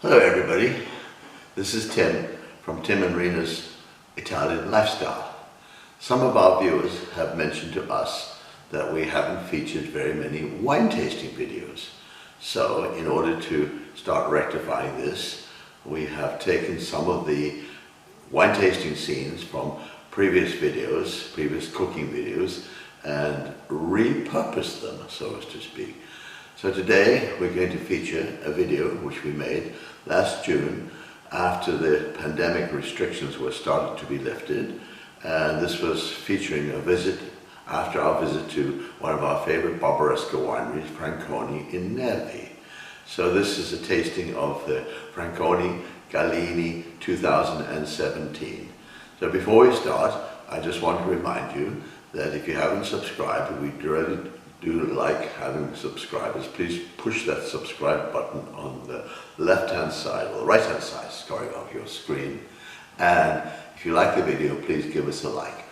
Hello everybody, this is Tim from Tim and Rina's Italian Lifestyle. Some of our viewers have mentioned to us that we haven't featured very many wine tasting videos. So in order to start rectifying this, we have taken some of the wine tasting scenes from previous videos, previous cooking videos, and repurposed them, so as to speak. So today we're going to feature a video which we made last June after the pandemic restrictions were started to be lifted, and this was featuring a visit after our visit to one of our favorite Barbaresco wineries, Francone in Neive. So this is a tasting of the Francone Gallina 2017. So before we start, I just want to remind you that if you haven't subscribed, we really do like having subscribers. Please push that subscribe button on the left-hand side, or the right-hand side, sorry, of your screen. And if you like the video, please give us a like.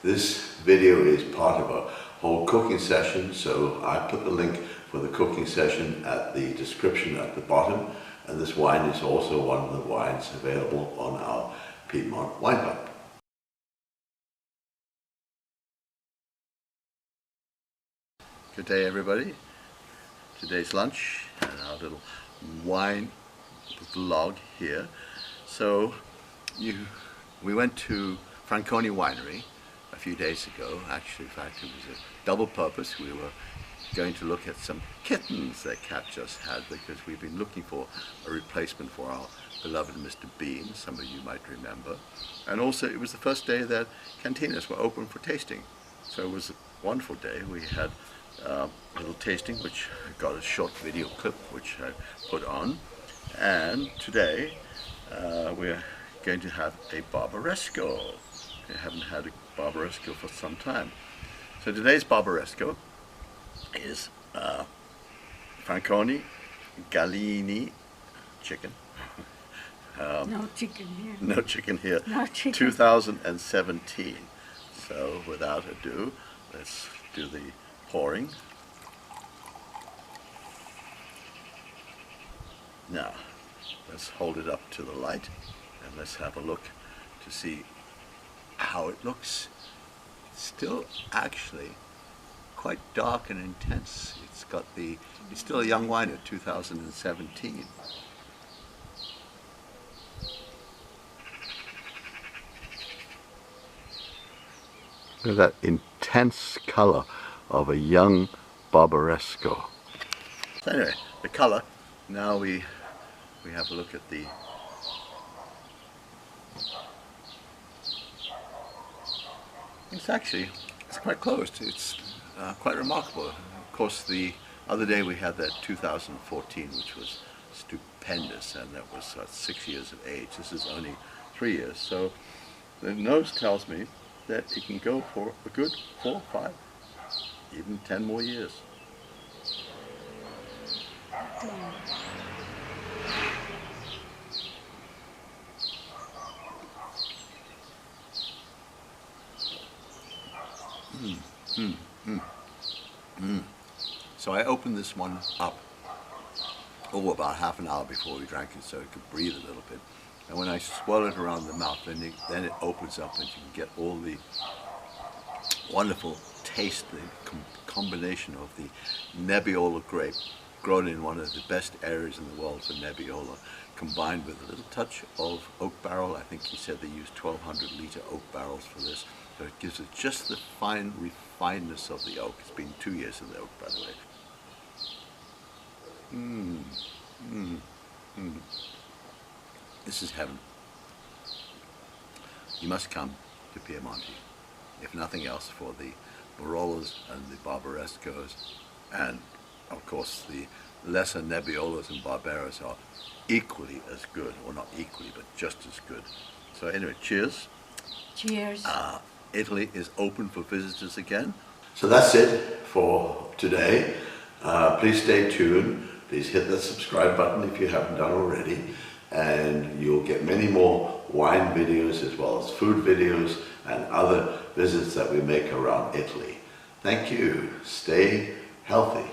This video is part of a whole cooking session, so I put the link for the cooking session at the description at the bottom. And this wine is also one of the wines available on our Piedmont Wine Club. Good day everybody. Today's lunch and our little wine vlog here. So we went to Francone Winery a few days ago. Actually, in fact, it was a double purpose. We were going to look at some kittens that Cat just had, because we've been looking for a replacement for our beloved Mr. Bean, some of you might remember. And also it was the first day that cantinas were open for tasting. So it was a wonderful day. We had a little tasting, which got a short video clip which I put on, and today we're going to have a Barbaresco. We haven't had a Barbaresco for some time. So today's Barbaresco is Francone Gallina chicken. No chicken here. No chicken here. No chicken. 2017. So without ado, let's do the pouring. Now, let's hold it up to the light and let's have a look to see how it looks. It's still actually quite dark and intense. It's still a young wine at 2017. Look at that intense color of a young Barbaresco. So anyway, the color. Now we have a look at the it's quite close. It's quite remarkable. Of course, the other day we had that 2014, which was stupendous, and that was 6 years of age. This is only 3 years, so the nose tells me that it can go for a good 4, 5, even 10 more years. So I opened this one up about half an hour before we drank it, so it could breathe a little bit. And when I swirl it around the mouth, then it opens up and you can get all the wonderful taste, the combination of the Nebbiolo grape, grown in one of the best areas in the world for Nebbiolo, combined with a little touch of oak barrel. I think he said they used 1,200 litre oak barrels for this, so it gives it just the fine refinedness of the oak. It's been 2 years in the oak, by the way. This is heaven. You must come to Piemonte, if nothing else, for the Barolos and the Barbarescos, and of course the lesser Nebbiolos and Barbares are equally as good, or not equally, but just as good. So anyway, cheers. Cheers. Italy is open for visitors again. So that's it for today. Please stay tuned. Please hit the subscribe button if you haven't done already, and you'll get many more wine videos as well as food videos and other visits that we make around Italy. Thank you. Stay healthy.